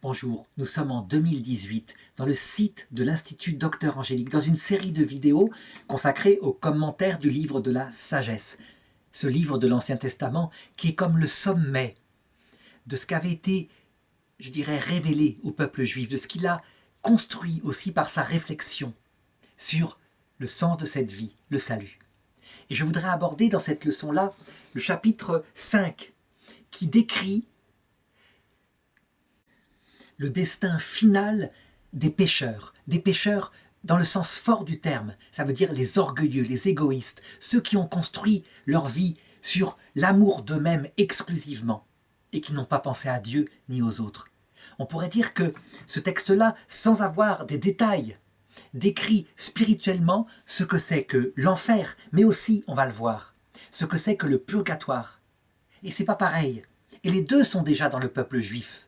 Bonjour, nous sommes en 2018 dans le site de l'Institut Docteur Angélique dans une série de vidéos consacrées aux commentaires du livre de la sagesse. Ce livre de l'Ancien Testament qui est comme le sommet de ce qu'avait été, je dirais, révélé au peuple juif, de ce qu'il a construit aussi par sa réflexion sur le sens de cette vie, le salut. Et je voudrais aborder dans cette leçon-là le chapitre 5 qui décrit le destin final des pécheurs dans le sens fort du terme, ça veut dire les orgueilleux, les égoïstes, ceux qui ont construit leur vie sur l'amour d'eux-mêmes exclusivement et qui n'ont pas pensé à Dieu ni aux autres. On pourrait dire que ce texte-là, sans avoir des détails, décrit spirituellement ce que c'est que l'enfer, mais aussi, on va le voir, ce que c'est que le purgatoire. Et c'est pas pareil. Et les deux sont déjà dans le peuple juif.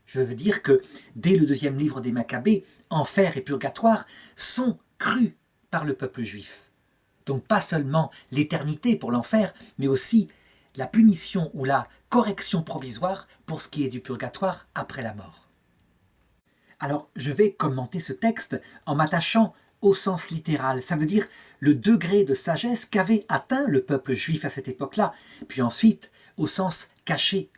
Je veux dire que dès le deuxième livre des Maccabées, enfer et purgatoire sont crus par le peuple juif. Donc pas seulement l'éternité pour l'enfer, mais aussi la punition ou la correction provisoire pour ce qui est du purgatoire après la mort. Alors je vais commenter ce texte en m'attachant au sens littéral, ça veut dire le degré de sagesse qu'avait atteint le peuple juif à cette époque-là, puis ensuite au sens caché,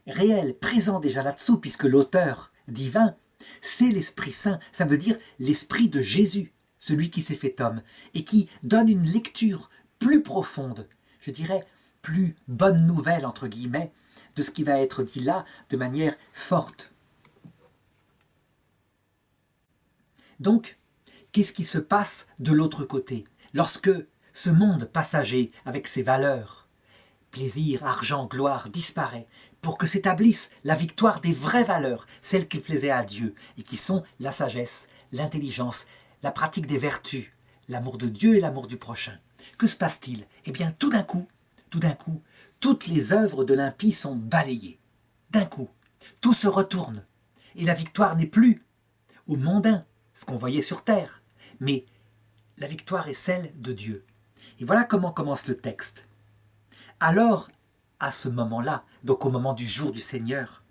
réel, présent déjà là-dessous, puisque l'auteur divin, c'est l'Esprit Saint, ça veut dire l'Esprit de Jésus, celui qui s'est fait homme, et qui donne une lecture plus profonde, je dirais plus bonne nouvelle, entre guillemets, de ce qui va être dit là de manière forte. Donc, qu'est-ce qui se passe de l'autre côté, lorsque ce monde passager, avec ses valeurs, plaisir, argent, gloire, disparaît, pour que s'établisse la victoire des vraies valeurs, celles qui plaisaient à Dieu, et qui sont la sagesse, l'intelligence, la pratique des vertus, l'amour de Dieu et l'amour du prochain. Que se passe-t-il? Eh bien, tout d'un coup, toutes les œuvres de l'impie sont balayées. D'un coup, tout se retourne, et la victoire n'est plus au mondain, ce qu'on voyait sur terre, mais la victoire est celle de Dieu. Et voilà comment commence le texte. Alors, à ce moment-là, donc au moment du jour du Seigneur,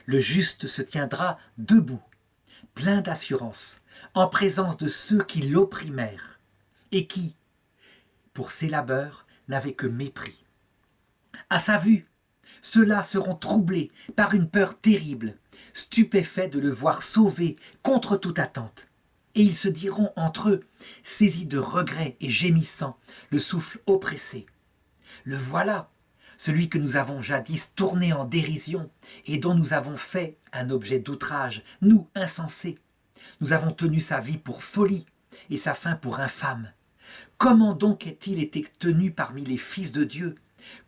le juste se tiendra debout, plein d'assurance, en présence de ceux qui l'opprimèrent, et qui, pour ses labeurs, n'avaient que mépris. À sa vue, ceux-là seront troublés par une peur terrible, stupéfaits de le voir sauvé contre toute attente. Et ils se diront entre eux, saisis de regret et gémissant, le souffle oppressé. Le voilà, celui que nous avons jadis tourné en dérision et dont nous avons fait un objet d'outrage, nous, insensés. Nous avons tenu sa vie pour folie et sa fin pour infâme. Comment donc est-il été tenu parmi les fils de Dieu?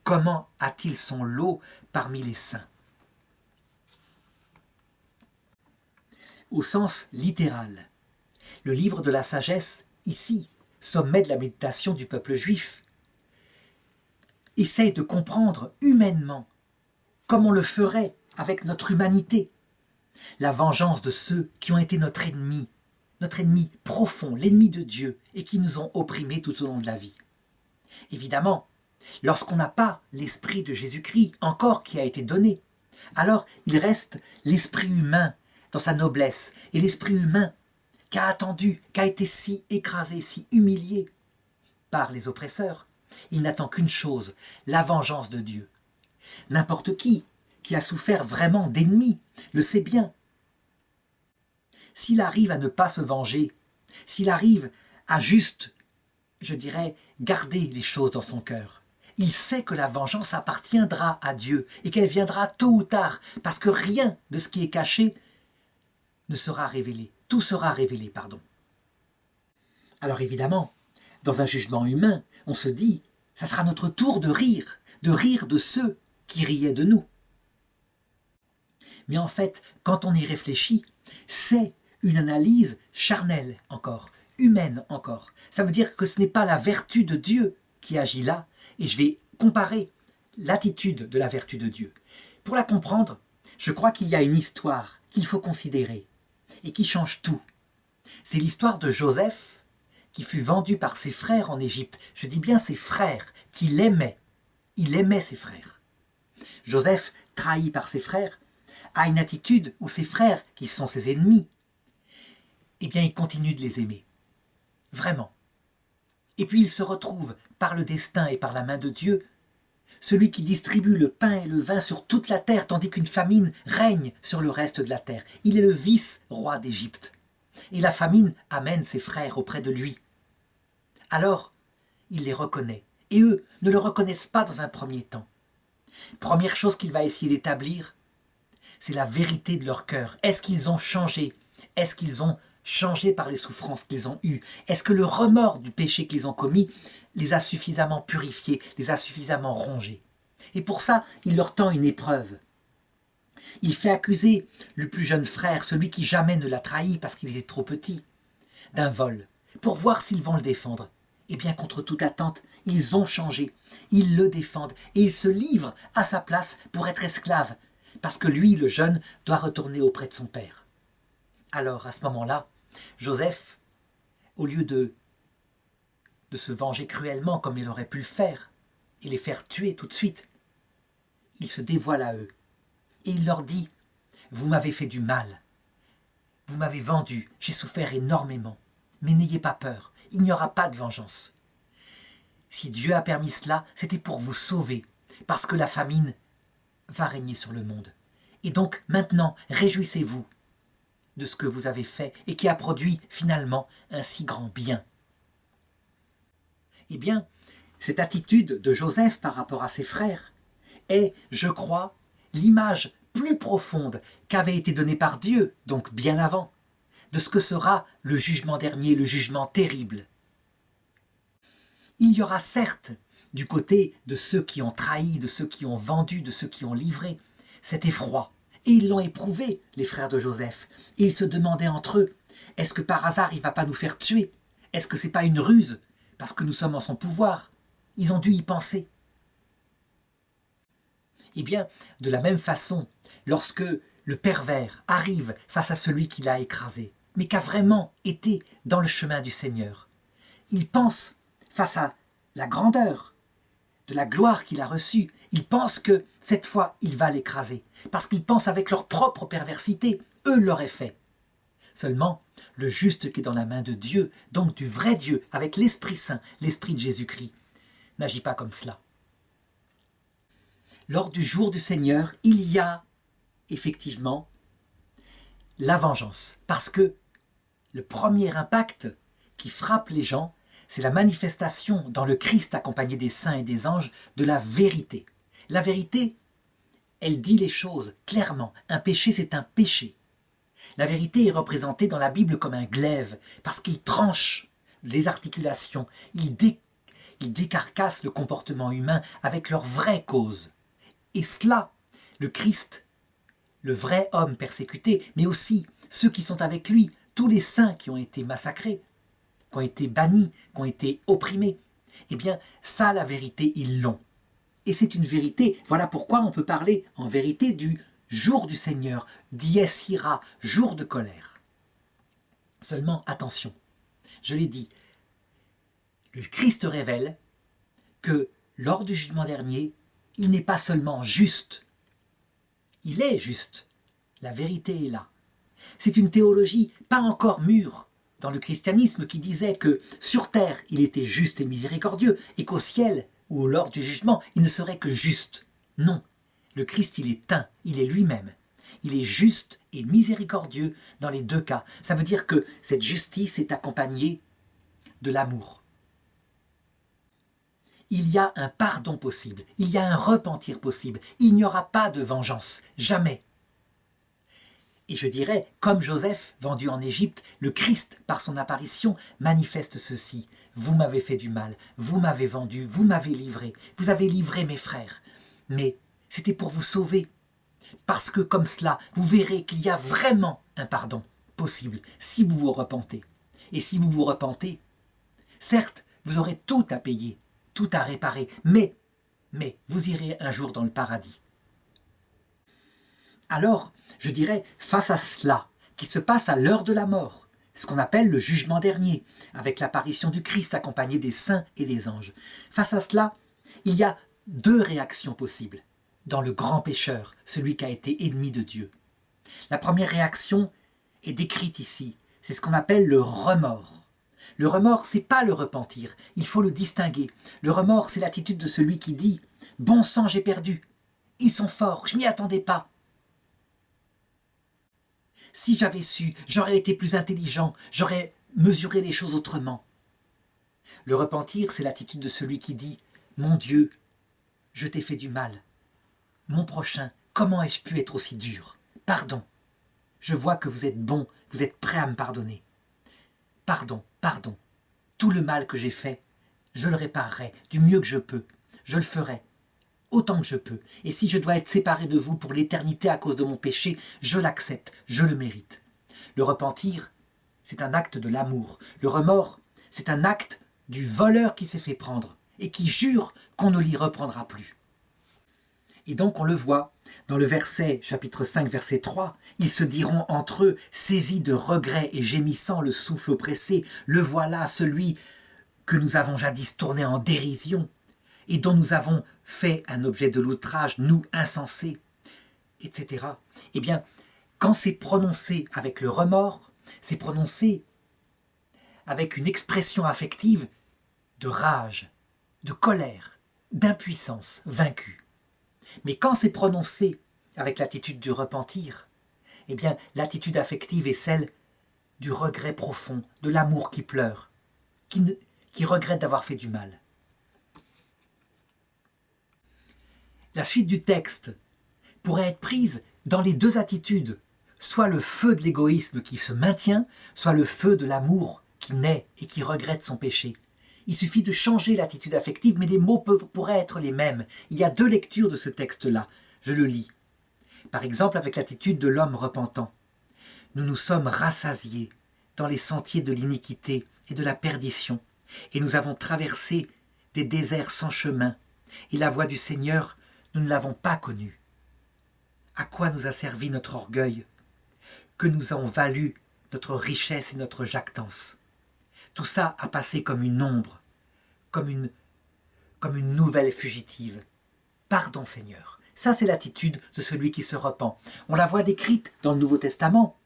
Comment a-t-il son lot parmi les saints? Au sens littéral, le livre de la sagesse, ici, sommet de la méditation du peuple juif, essaye de comprendre humainement, comme on le ferait avec notre humanité, la vengeance de ceux qui ont été notre ennemi profond, l'ennemi de Dieu, et qui nous ont opprimés tout au long de la vie. Évidemment, lorsqu'on n'a pas l'esprit de Jésus-Christ encore qui a été donné, alors il reste l'esprit humain dans sa noblesse, et l'esprit humain qui a attendu, qui a été si écrasé, si humilié par les oppresseurs. Il n'attend qu'une chose, la vengeance de Dieu. N'importe qui a souffert vraiment d'ennemis le sait bien. S'il arrive à ne pas se venger, s'il arrive à juste, je dirais, garder les choses dans son cœur, il sait que la vengeance appartiendra à Dieu et qu'elle viendra tôt ou tard, parce que rien de ce qui est caché ne sera révélé. Tout sera révélé, pardon. Alors évidemment, dans un jugement humain, on se dit, ça sera notre tour de rire de ceux qui riaient de nous. Mais en fait, quand on y réfléchit, c'est une analyse charnelle encore, humaine encore. Ça veut dire que ce n'est pas la vertu de Dieu qui agit là, et je vais comparer l'attitude de la vertu de Dieu. Pour la comprendre, je crois qu'il y a une histoire qu'il faut considérer, et qui change tout. C'est l'histoire de Joseph, qui fut vendu par ses frères en Égypte. Je dis bien ses frères, qu'il aimait. Il aimait ses frères. Joseph, trahi par ses frères, a une attitude où ses frères, qui sont ses ennemis, eh bien il continue de les aimer. Vraiment. Et puis il se retrouve, par le destin et par la main de Dieu, celui qui distribue le pain et le vin sur toute la terre, tandis qu'une famine règne sur le reste de la terre. Il est le vice-roi d'Égypte. Et la famine amène ses frères auprès de lui. Alors, il les reconnaît. Et eux ne le reconnaissent pas dans un premier temps. Première chose qu'il va essayer d'établir, c'est la vérité de leur cœur. Est-ce qu'ils ont changé? Est-ce qu'ils ont changé par les souffrances qu'ils ont eues? Est-ce que le remords du péché qu'ils ont commis les a suffisamment purifiés, les a suffisamment rongés? Et pour ça, il leur tend une épreuve. Il fait accuser le plus jeune frère, celui qui jamais ne l'a trahi parce qu'il était trop petit, d'un vol, pour voir s'ils vont le défendre. Et bien contre toute attente, ils ont changé, ils le défendent et ils se livrent à sa place pour être esclaves, parce que lui, le jeune, doit retourner auprès de son père. Alors, à ce moment-là, Joseph, au lieu de se venger cruellement comme il aurait pu le faire, et les faire tuer tout de suite, il se dévoile à eux, et il leur dit « Vous m'avez fait du mal, vous m'avez vendu, j'ai souffert énormément, mais n'ayez pas peur, il n'y aura pas de vengeance. Si Dieu a permis cela, c'était pour vous sauver, parce que la famine va régner sur le monde. Et donc, maintenant, réjouissez-vous de ce que vous avez fait et qui a produit finalement un si grand bien. » Eh bien, cette attitude de Joseph par rapport à ses frères est, je crois, l'image plus profonde qu'avait été donnée par Dieu, donc bien avant, de ce que sera le jugement dernier, le jugement terrible. Il y aura certes, du côté de ceux qui ont trahi, de ceux qui ont vendu, de ceux qui ont livré, cet effroi. Et ils l'ont éprouvé, les frères de Joseph. Et ils se demandaient entre eux, est-ce que par hasard il ne va pas nous faire tuer? Est-ce que ce n'est pas une ruse, parce que nous sommes en son pouvoir? Ils ont dû y penser. Eh bien, de la même façon, lorsque le pervers arrive face à celui qui l'a écrasé, mais qui a vraiment été dans le chemin du Seigneur, il pense, face à la grandeur de la gloire qu'il a reçue, il pense que cette fois, il va l'écraser, parce qu'ils pensent avec leur propre perversité, eux l'auraient fait. Seulement, le juste qui est dans la main de Dieu, donc du vrai Dieu, avec l'Esprit Saint, l'Esprit de Jésus-Christ, n'agit pas comme cela. Lors du jour du Seigneur, il y a effectivement la vengeance, parce que le premier impact qui frappe les gens, c'est la manifestation dans le Christ accompagné des saints et des anges de la vérité. La vérité, elle dit les choses clairement. Un péché, c'est un péché. La vérité est représentée dans la Bible comme un glaive, parce qu'il tranche les articulations, il décarcasse le comportement humain avec leur vraie cause. Et cela, le Christ, le vrai homme persécuté, mais aussi ceux qui sont avec lui, tous les saints qui ont été massacrés, qui ont été bannis, qui ont été opprimés, eh bien, ça, la vérité, ils l'ont. Et c'est une vérité, voilà pourquoi on peut parler en vérité du jour du Seigneur, dies ira, jour de colère. Seulement, attention, je l'ai dit, le Christ révèle que lors du jugement dernier, il n'est pas seulement juste, il est juste, la vérité est là. C'est une théologie pas encore mûre dans le christianisme qui disait que sur terre, il était juste et miséricordieux et qu'au ciel, ou lors du jugement, il ne serait que juste. Non, le Christ, il est un, il est lui-même. Il est juste et miséricordieux dans les deux cas. Ça veut dire que cette justice est accompagnée de l'amour. Il y a un pardon possible, il y a un repentir possible. Il n'y aura pas de vengeance, jamais. Et je dirais, comme Joseph, vendu en Égypte, le Christ, par son apparition, manifeste ceci. Vous m'avez fait du mal, vous m'avez vendu, vous m'avez livré, vous avez livré mes frères. Mais c'était pour vous sauver. Parce que comme cela, vous verrez qu'il y a vraiment un pardon possible si vous vous repentez. Et si vous vous repentez, certes, vous aurez tout à payer, tout à réparer, mais vous irez un jour dans le paradis. Alors, je dirais, face à cela, qui se passe à l'heure de la mort, ce qu'on appelle le jugement dernier, avec l'apparition du Christ accompagné des saints et des anges, face à cela, il y a deux réactions possibles dans le grand pécheur, celui qui a été ennemi de Dieu. La première réaction est décrite ici. C'est ce qu'on appelle le remords. Le remords, ce n'est pas le repentir. Il faut le distinguer. Le remords, c'est l'attitude de celui qui dit « Bon sang, j'ai perdu. Ils sont forts, je m'y attendais pas. Si j'avais su, j'aurais été plus intelligent, j'aurais mesuré les choses autrement. » Le repentir, c'est l'attitude de celui qui dit « Mon Dieu, je t'ai fait du mal. Mon prochain, comment ai-je pu être aussi dur? Pardon. Je vois que vous êtes bon, vous êtes prêt à me pardonner. Pardon, pardon. Tout le mal que j'ai fait, je le réparerai du mieux que je peux. Je le ferai autant que je peux. Et si je dois être séparé de vous pour l'éternité à cause de mon péché, je l'accepte, je le mérite. » Le repentir, c'est un acte de l'amour. Le remords, c'est un acte du voleur qui s'est fait prendre et qui jure qu'on ne l'y reprendra plus. Et donc on le voit, dans le verset, chapitre 5, verset 3, ils se diront entre eux, saisis de regrets et gémissant le souffle oppressé, le voilà celui que nous avons jadis tourné en dérision et dont nous avons fait un objet de l'outrage, nous insensés, etc. Eh bien, quand c'est prononcé avec le remords, c'est prononcé avec une expression affective de rage, de colère, d'impuissance vaincue. Mais quand c'est prononcé avec l'attitude du repentir, eh bien, l'attitude affective est celle du regret profond, de l'amour qui pleure, qui regrette d'avoir fait du mal. La suite du texte pourrait être prise dans les deux attitudes, soit le feu de l'égoïsme qui se maintient, soit le feu de l'amour qui naît et qui regrette son péché. Il suffit de changer l'attitude affective, mais les mots pourraient être les mêmes. Il y a deux lectures de ce texte-là. Je le lis. Par exemple, avec l'attitude de l'homme repentant. Nous nous sommes rassasiés dans les sentiers de l'iniquité et de la perdition, et nous avons traversé des déserts sans chemin, et la voie du Seigneur, nous ne l'avons pas connue. À quoi nous a servi notre orgueil? Que nous ont valu notre richesse et notre jactance? Tout ça a passé comme une ombre, comme une nouvelle fugitive. Pardon Seigneur. Ça c'est l'attitude de celui qui se repent. On la voit décrite dans le Nouveau Testament,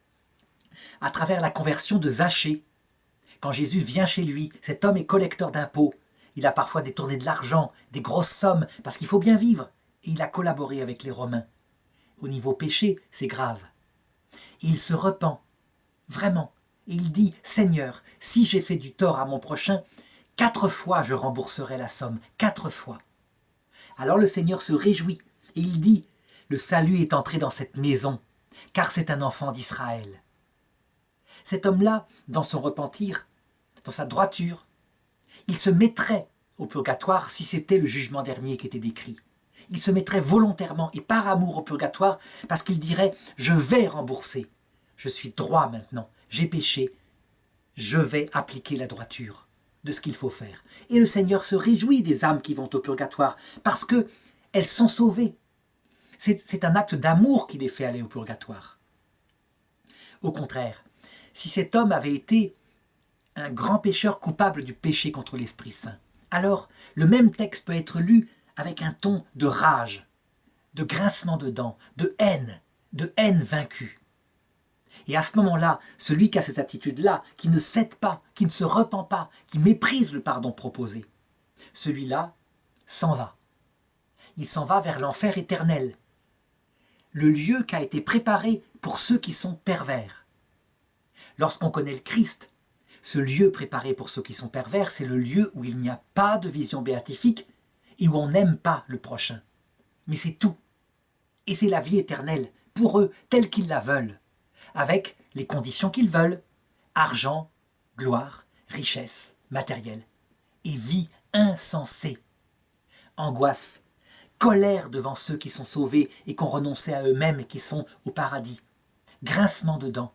à travers la conversion de Zachée. Quand Jésus vient chez lui, cet homme est collecteur d'impôts. Il a parfois détourné de l'argent, des grosses sommes, parce qu'il faut bien vivre. Et il a collaboré avec les Romains. Au niveau péché, c'est grave. Et il se repent, vraiment. Et il dit, Seigneur, si j'ai fait du tort à mon prochain, 4 fois je rembourserai la somme, 4 fois. Alors le Seigneur se réjouit, et il dit, le salut est entré dans cette maison, car c'est un enfant d'Israël. Cet homme-là, dans son repentir, dans sa droiture, il se mettrait au purgatoire si c'était le jugement dernier qui était décrit. Il se mettrait volontairement et par amour au purgatoire parce qu'il dirait « Je vais rembourser, je suis droit maintenant, j'ai péché, je vais appliquer la droiture de ce qu'il faut faire. » Et le Seigneur se réjouit des âmes qui vont au purgatoire parce qu'elles sont sauvées. C'est un acte d'amour qui les fait aller au purgatoire. Au contraire, si cet homme avait été un grand pécheur coupable du péché contre l'Esprit Saint, alors le même texte peut être lu avec un ton de rage, de grincement de dents, de haine vaincue. Et à ce moment-là, celui qui a cette attitude-là, qui ne cède pas, qui ne se repent pas, qui méprise le pardon proposé, celui-là s'en va. Il s'en va vers l'enfer éternel, le lieu qui a été préparé pour ceux qui sont pervers. Lorsqu'on connaît le Christ, ce lieu préparé pour ceux qui sont pervers, c'est le lieu où il n'y a pas de vision béatifique et où on n'aime pas le prochain. Mais c'est tout. Et c'est la vie éternelle, pour eux, telle qu'ils la veulent, avec les conditions qu'ils veulent, argent, gloire, richesse, matériel, et vie insensée, angoisse, colère devant ceux qui sont sauvés et qui ont renoncé à eux-mêmes et qui sont au paradis, grincement de dents,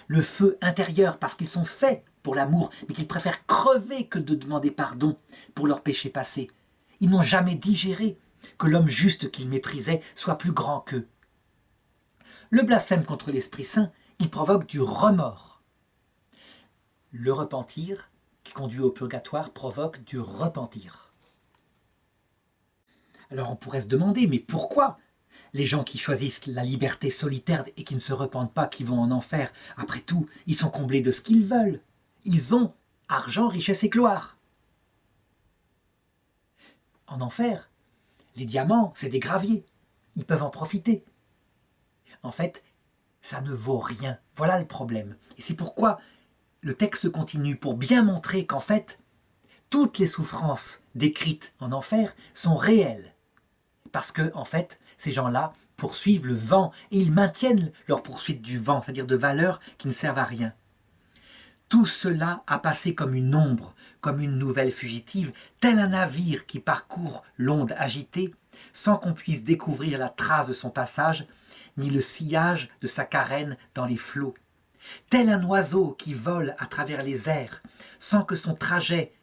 le feu intérieur parce qu'ils sont faits pour l'amour, mais qu'ils préfèrent crever que de demander pardon pour leurs péchés passés. Ils n'ont jamais digéré que l'homme juste qu'ils méprisaient soit plus grand qu'eux. Le blasphème contre l'Esprit Saint, il provoque du remords. Le repentir, qui conduit au purgatoire, provoque du repentir. Alors on pourrait se demander, mais pourquoi? Les gens qui choisissent la liberté solitaire et qui ne se repentent pas, qui vont en enfer, après tout, ils sont comblés de ce qu'ils veulent. Ils ont argent, richesse et gloire. En enfer, les diamants, c'est des graviers. Ils peuvent en profiter. En fait, ça ne vaut rien. Voilà le problème. Et c'est pourquoi le texte continue, pour bien montrer qu'en fait, toutes les souffrances décrites en enfer sont réelles. Parce que, en fait, ces gens-là poursuivent le vent et ils maintiennent leur poursuite du vent, c'est-à-dire de valeurs qui ne servent à rien. Tout cela a passé comme une ombre, comme une nouvelle fugitive, tel un navire qui parcourt l'onde agitée, sans qu'on puisse découvrir la trace de son passage, ni le sillage de sa carène dans les flots. Tel un oiseau qui vole à travers les airs, sans que son trajet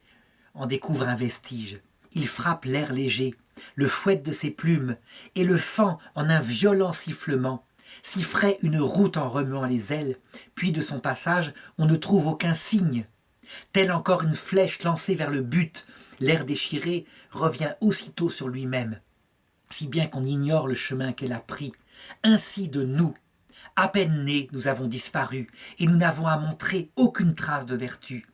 en découvre un vestige. Il frappe l'air léger, le fouette de ses plumes, et le fend en un violent sifflement, si fraie une route en remuant les ailes, puis de son passage on ne trouve aucun signe. Telle encore une flèche lancée vers le but, l'air déchiré revient aussitôt sur lui-même, si bien qu'on ignore le chemin qu'elle a pris. Ainsi de nous, à peine nés, nous avons disparu, et nous n'avons à montrer aucune trace de vertu.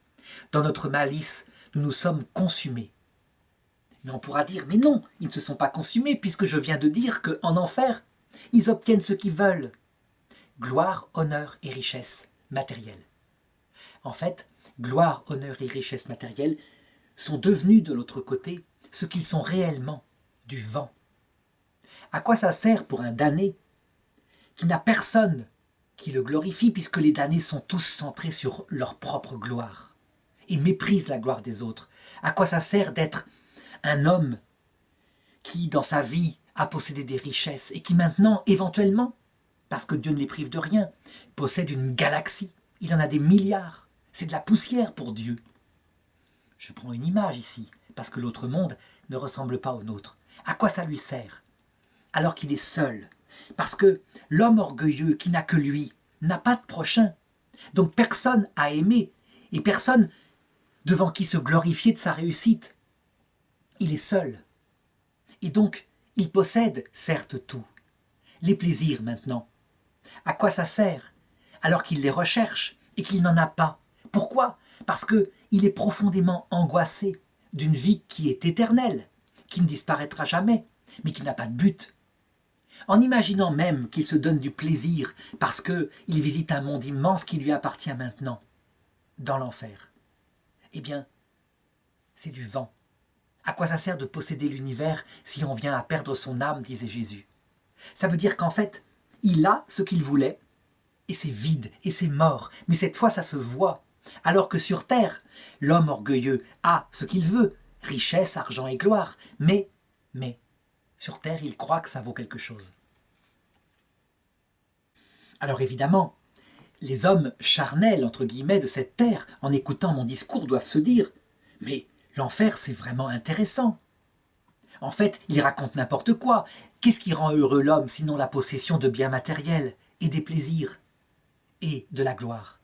Dans notre malice, nous nous sommes consumés. Mais on pourra dire, mais non, ils ne se sont pas consumés, puisque je viens de dire qu'en enfer, ils obtiennent ce qu'ils veulent. Gloire, honneur et richesse matérielle. En fait, gloire, honneur et richesse matérielle sont devenus de l'autre côté ce qu'ils sont réellement, du vent. À quoi ça sert pour un damné qui n'a personne qui le glorifie, puisque les damnés sont tous centrés sur leur propre gloire et méprisent la gloire des autres? À quoi ça sert d'être un homme qui, dans sa vie, a possédé des richesses et qui maintenant, éventuellement, parce que Dieu ne les prive de rien, possède une galaxie? Il en a des milliards. C'est de la poussière pour Dieu. Je prends une image ici, parce que l'autre monde ne ressemble pas au nôtre. À quoi ça lui sert? Alors qu'il est seul. Parce que l'homme orgueilleux qui n'a que lui n'a pas de prochain. Donc personne à aimer et personne devant qui se glorifier de sa réussite. Il est seul. Et donc, il possède certes tout. Les plaisirs maintenant. À quoi ça sert? Alors qu'il les recherche et qu'il n'en a pas. Pourquoi? Parce qu'il est profondément angoissé d'une vie qui est éternelle, qui ne disparaîtra jamais, mais qui n'a pas de but. En imaginant même qu'il se donne du plaisir parce qu'il visite un monde immense qui lui appartient maintenant, dans l'enfer. Eh bien, c'est du vent. À quoi ça sert de posséder l'univers si on vient à perdre son âme, disait Jésus? Ça veut dire qu'en fait, il a ce qu'il voulait, et c'est vide, et c'est mort. Mais cette fois, ça se voit. Alors que sur terre, l'homme orgueilleux a ce qu'il veut, richesse, argent et gloire. Mais, sur terre, il croit que ça vaut quelque chose. Alors évidemment, les hommes charnels, entre guillemets, de cette terre, en écoutant mon discours, doivent se dire « Mais l'enfer, c'est vraiment intéressant. En fait, il raconte n'importe quoi. Qu'est-ce qui rend heureux l'homme, sinon la possession de biens matériels, et des plaisirs, et de la gloire?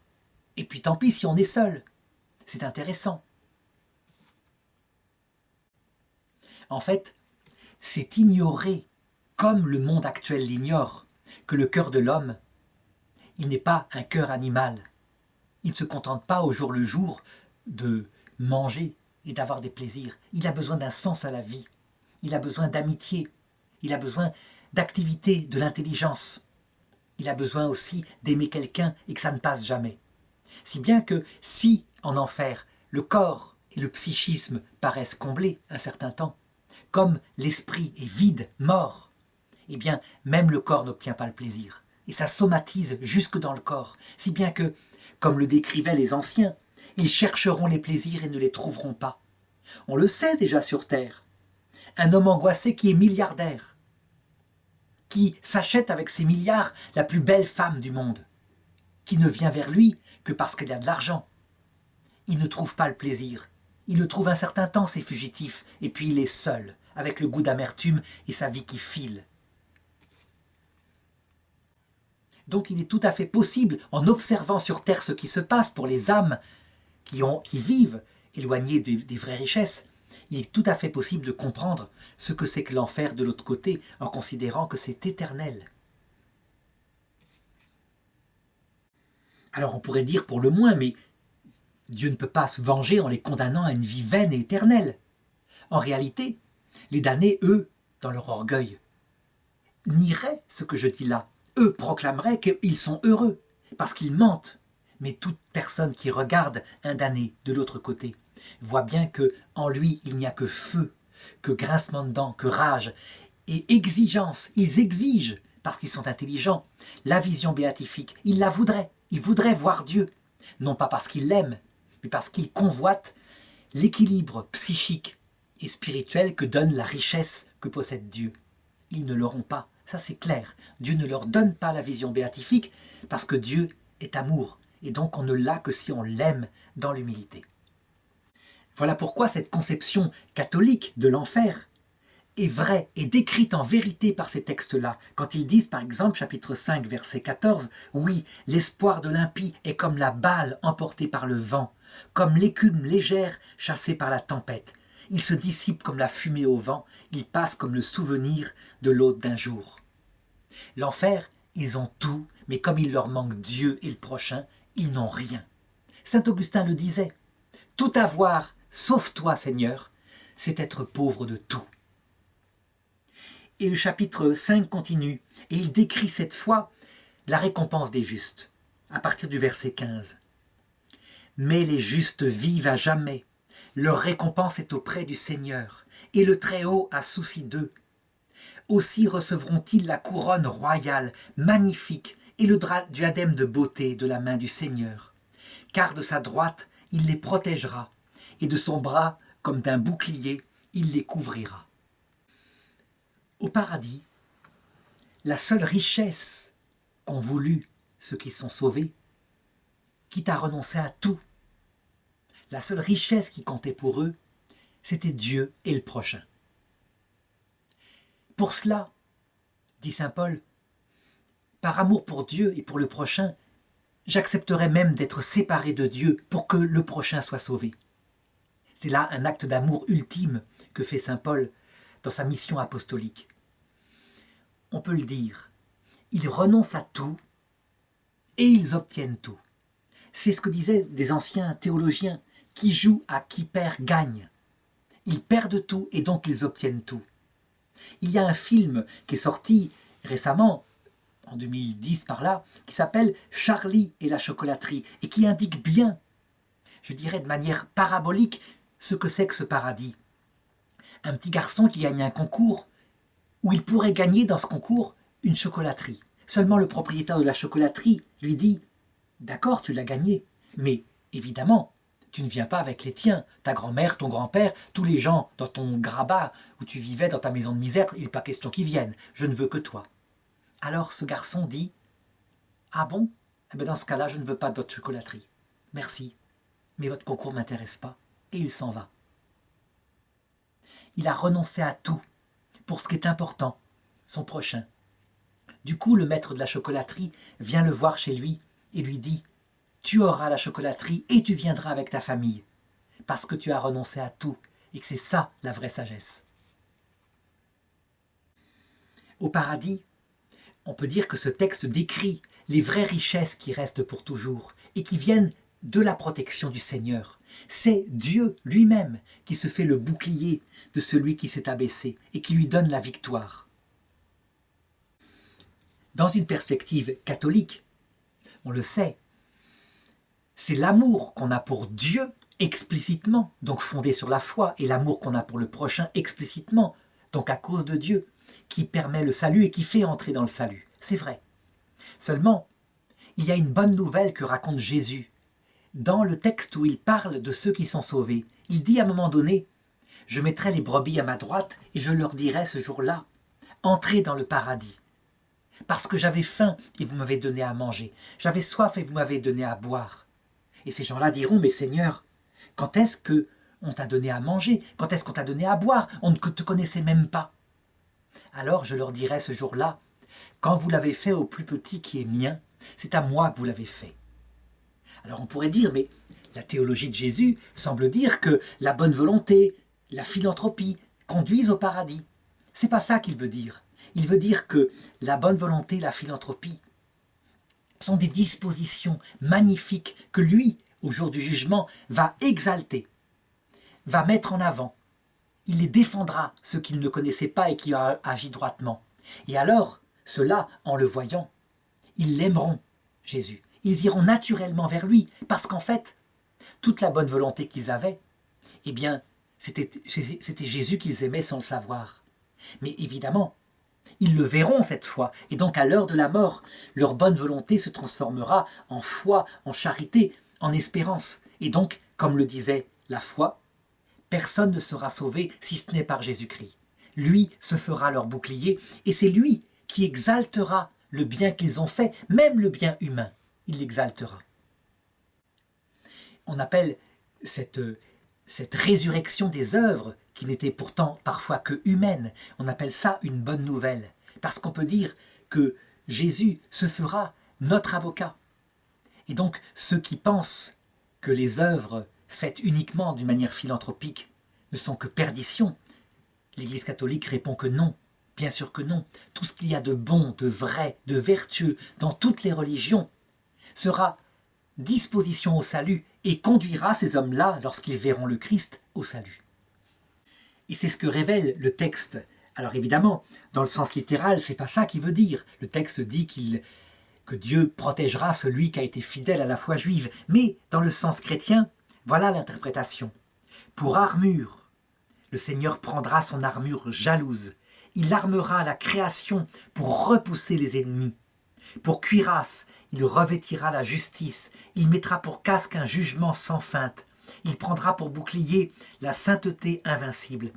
Et puis tant pis si on est seul. C'est intéressant. » En fait, c'est ignorer, comme le monde actuel l'ignore, que le cœur de l'homme, il n'est pas un cœur animal. Il ne se contente pas au jour le jour de manger et d'avoir des plaisirs. Il a besoin d'un sens à la vie. Il a besoin d'amitié. Il a besoin d'activité, de l'intelligence. Il a besoin aussi d'aimer quelqu'un et que ça ne passe jamais. Si bien que si, en enfer, le corps et le psychisme paraissent comblés un certain temps, comme l'esprit est vide, mort, eh bien, même le corps n'obtient pas le plaisir. Et ça somatise jusque dans le corps, si bien que, comme le décrivaient les anciens, ils chercheront les plaisirs et ne les trouveront pas. On le sait déjà sur Terre. Un homme angoissé qui est milliardaire, qui s'achète avec ses milliards la plus belle femme du monde, qui ne vient vers lui que parce qu'il a de l'argent. Il ne trouve pas le plaisir. Il le trouve un certain temps, c'est fugitif, et puis il est seul, avec le goût d'amertume et sa vie qui file. Donc il est tout à fait possible, en observant sur Terre ce qui se passe pour les âmes qui vivent éloignées des vraies richesses, il est tout à fait possible de comprendre ce que c'est que l'enfer de l'autre côté en considérant que c'est éternel. Alors on pourrait dire pour le moins, mais Dieu ne peut pas se venger en les condamnant à une vie vaine et éternelle. En réalité, les damnés, eux, dans leur orgueil, nieraient ce que je dis là. Eux proclameraient qu'ils sont heureux, parce qu'ils mentent. Mais toute personne qui regarde un damné de l'autre côté voit bien que en lui il n'y a que feu, que grincement de dents, que rage et exigence. Ils exigent, parce qu'ils sont intelligents, la vision béatifique. Ils la voudraient. Ils voudraient voir Dieu. Non pas parce qu'ils l'aiment, mais parce qu'ils convoitent l'équilibre psychique et spirituel que donne la richesse que possède Dieu. Ils ne l'auront pas, ça c'est clair. Dieu ne leur donne pas la vision béatifique parce que Dieu est amour. Et donc on ne l'a que si on l'aime dans l'humilité. Voilà pourquoi cette conception catholique de l'enfer est vraie et décrite en vérité par ces textes-là. Quand ils disent par exemple, chapitre 5, verset 14, « Oui, l'espoir de l'impie est comme la balle emportée par le vent, comme l'écume légère chassée par la tempête. Il se dissipe comme la fumée au vent, il passe comme le souvenir de l'hôte d'un jour. » L'enfer, ils ont tout, mais comme il leur manque Dieu et le prochain, ils n'ont rien. Saint Augustin le disait, « Tout avoir, sauf toi, Seigneur, c'est être pauvre de tout. » Et le chapitre 5 continue, et il décrit cette fois la récompense des justes, à partir du verset 15. « Mais les justes vivent à jamais, leur récompense est auprès du Seigneur, et le Très-Haut a souci d'eux. Aussi recevront-ils la couronne royale, magnifique, et le diadème de beauté de la main du Seigneur. Car de sa droite, il les protégera, et de son bras, comme d'un bouclier, il les couvrira. » Au paradis, la seule richesse qu'ont voulu ceux qui sont sauvés, quitte à renoncer à tout, la seule richesse qui comptait pour eux, c'était Dieu et le prochain. Pour cela, dit saint Paul, par amour pour Dieu et pour le prochain, j'accepterais même d'être séparé de Dieu pour que le prochain soit sauvé. C'est là un acte d'amour ultime que fait saint Paul dans sa mission apostolique. On peut le dire, ils renoncent à tout et ils obtiennent tout. C'est ce que disaient des anciens théologiens, qui jouent à qui perd gagne. Ils perdent tout et donc ils obtiennent tout. Il y a un film qui est sorti récemment, en 2010 par là, qui s'appelle « Charlie et la chocolaterie » et qui indique bien, je dirais de manière parabolique, ce que c'est que ce paradis. Un petit garçon qui gagne un concours où il pourrait gagner dans ce concours une chocolaterie. Seulement le propriétaire de la chocolaterie lui dit « D'accord, tu l'as gagné, mais évidemment, tu ne viens pas avec les tiens, ta grand-mère, ton grand-père, tous les gens dans ton grabat où tu vivais dans ta maison de misère, il n'est pas question qu'ils viennent, je ne veux que toi. » Alors ce garçon dit « Ah bon? Eh bien dans ce cas-là, je ne veux pas d'autre chocolaterie. Merci, mais votre concours ne m'intéresse pas. » Et il s'en va. Il a renoncé à tout pour ce qui est important, son prochain. Du coup, le maître de la chocolaterie vient le voir chez lui et lui dit « Tu auras la chocolaterie et tu viendras avec ta famille, parce que tu as renoncé à tout et que c'est ça la vraie sagesse. » Au paradis, on peut dire que ce texte décrit les vraies richesses qui restent pour toujours et qui viennent de la protection du Seigneur. C'est Dieu lui-même qui se fait le bouclier de celui qui s'est abaissé et qui lui donne la victoire. Dans une perspective catholique, on le sait, c'est l'amour qu'on a pour Dieu explicitement, donc fondé sur la foi, et l'amour qu'on a pour le prochain explicitement, donc à cause de Dieu, qui permet le salut et qui fait entrer dans le salut. C'est vrai. Seulement, il y a une bonne nouvelle que raconte Jésus. Dans le texte où il parle de ceux qui sont sauvés, il dit à un moment donné « Je mettrai les brebis à ma droite et je leur dirai ce jour-là, entrez dans le paradis. Parce que j'avais faim et vous m'avez donné à manger, j'avais soif et vous m'avez donné à boire. » Et ces gens-là diront « Mais Seigneur, quand est-ce qu'on t'a donné à manger? Quand est-ce qu'on t'a donné à boire? On ne te connaissait même pas. » Alors je leur dirai ce jour-là « Quand vous l'avez fait au plus petit qui est mien, c'est à moi que vous l'avez fait. » Alors on pourrait dire, mais la théologie de Jésus semble dire que la bonne volonté, la philanthropie conduisent au paradis. C'est pas ça qu'il veut dire. Il veut dire que la bonne volonté, la philanthropie, sont des dispositions magnifiques que lui, au jour du jugement, va exalter, va mettre en avant. Il les défendra, ceux qu'il ne connaissait pas et qui ont agi droitement. Et alors, ceux-là, en le voyant, ils l'aimeront, Jésus. Ils iront naturellement vers lui, parce qu'en fait, toute la bonne volonté qu'ils avaient, eh bien, c'était Jésus qu'ils aimaient sans le savoir. Mais évidemment, ils le verront cette fois, et donc à l'heure de la mort, leur bonne volonté se transformera en foi, en charité, en espérance. Et donc, comme le disait la foi, personne ne sera sauvé si ce n'est par Jésus-Christ. Lui se fera leur bouclier, et c'est lui qui exaltera le bien qu'ils ont fait, même le bien humain. Il l'exaltera. On appelle cette résurrection des œuvres, qui n'était pourtant parfois que humaine, on appelle ça une bonne nouvelle. Parce qu'on peut dire que Jésus se fera notre avocat. Et donc, ceux qui pensent que les œuvres faites uniquement d'une manière philanthropique ne sont que perdition, l'Église catholique répond que non, bien sûr que non. Tout ce qu'il y a de bon, de vrai, de vertueux dans toutes les religions sera disposition au salut et conduira ces hommes-là, lorsqu'ils verront le Christ, au salut. Et c'est ce que révèle le texte. Alors évidemment, dans le sens littéral, c'est pas ça qu'il veut dire. Le texte dit que Dieu protégera celui qui a été fidèle à la foi juive. Mais dans le sens chrétien, voilà l'interprétation. Pour armure, le Seigneur prendra son armure jalouse. Il armera la création pour repousser les ennemis. Pour cuirasse, il revêtira la justice. Il mettra pour casque un jugement sans feinte. Il prendra pour bouclier la sainteté invincible.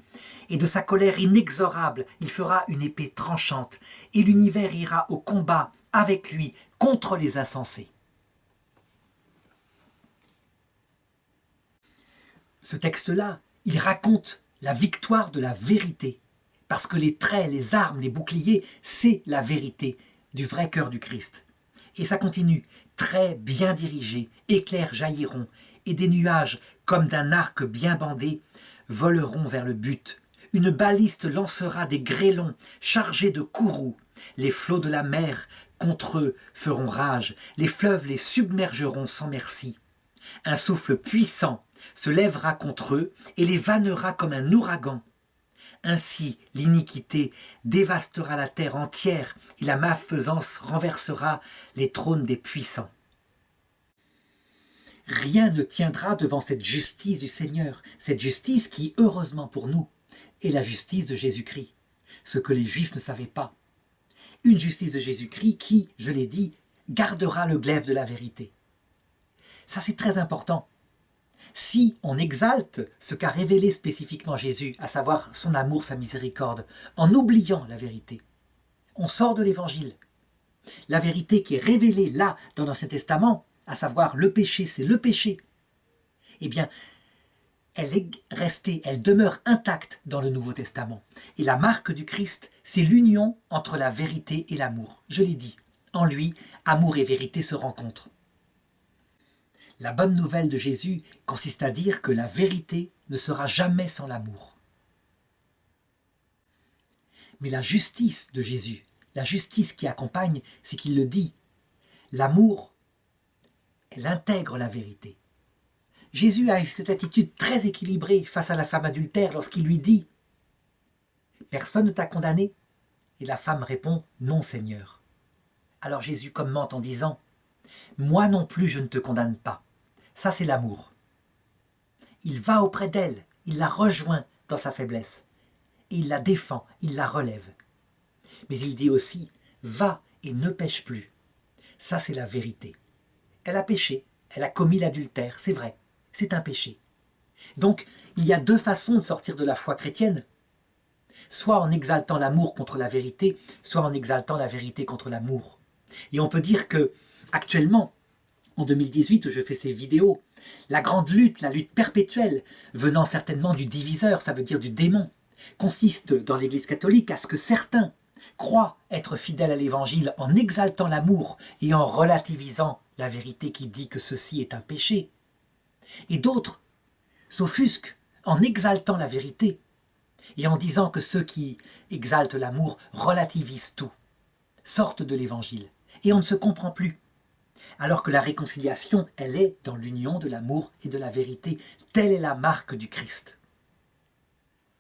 Et de sa colère inexorable, il fera une épée tranchante. Et l'univers ira au combat avec lui contre les insensés. Ce texte-là, il raconte la victoire de la vérité. Parce que les traits, les armes, les boucliers, c'est la vérité du vrai cœur du Christ. Et ça continue. Traits bien dirigés, éclairs jailliront, et des nuages, comme d'un arc bien bandé, voleront vers le but. Une baliste lancera des grêlons chargés de courroux. Les flots de la mer contre eux feront rage. Les fleuves les submergeront sans merci. Un souffle puissant se lèvera contre eux et les vannera comme un ouragan. Ainsi, l'iniquité dévastera la terre entière et la malfaisance renversera les trônes des puissants. Rien ne tiendra devant cette justice du Seigneur, cette justice qui, heureusement pour nous, est la justice de Jésus-Christ, ce que les Juifs ne savaient pas. Une justice de Jésus-Christ qui, je l'ai dit, gardera le glaive de la vérité. Ça, c'est très important. Si on exalte ce qu'a révélé spécifiquement Jésus, à savoir son amour, sa miséricorde, en oubliant la vérité, on sort de l'Évangile. La vérité qui est révélée là, dans l'Ancien Testament, à savoir le péché, c'est le péché, eh bien, elle est restée, elle demeure intacte dans le Nouveau Testament. Et la marque du Christ, c'est l'union entre la vérité et l'amour. Je l'ai dit, en lui, amour et vérité se rencontrent. La bonne nouvelle de Jésus consiste à dire que la vérité ne sera jamais sans l'amour. Mais la justice de Jésus, la justice qui accompagne, c'est qu'il le dit. L'amour, elle intègre la vérité. Jésus a eu cette attitude très équilibrée face à la femme adultère lorsqu'il lui dit « Personne ne t'a condamné ?» Et la femme répond « Non, Seigneur. » Alors Jésus commente en disant « Moi non plus je ne te condamne pas. » Ça c'est l'amour. Il va auprès d'elle, il la rejoint dans sa faiblesse. Et il la défend, il la relève. Mais il dit aussi « Va et ne pêche plus. » Ça c'est la vérité. Elle a péché, elle a commis l'adultère, c'est vrai. C'est un péché. Donc, il y a deux façons de sortir de la foi chrétienne. Soit en exaltant l'amour contre la vérité, soit en exaltant la vérité contre l'amour. Et on peut dire que, actuellement, en 2018, où je fais ces vidéos, la grande lutte, la lutte perpétuelle, venant certainement du diviseur, ça veut dire du démon, consiste dans l'Église catholique à ce que certains croient être fidèles à l'Évangile en exaltant l'amour et en relativisant la vérité qui dit que ceci est un péché. Et d'autres s'offusquent en exaltant la vérité et en disant que ceux qui exaltent l'amour relativisent tout, sortent de l'évangile, et on ne se comprend plus. Alors que la réconciliation, elle est dans l'union de l'amour et de la vérité. Telle est la marque du Christ.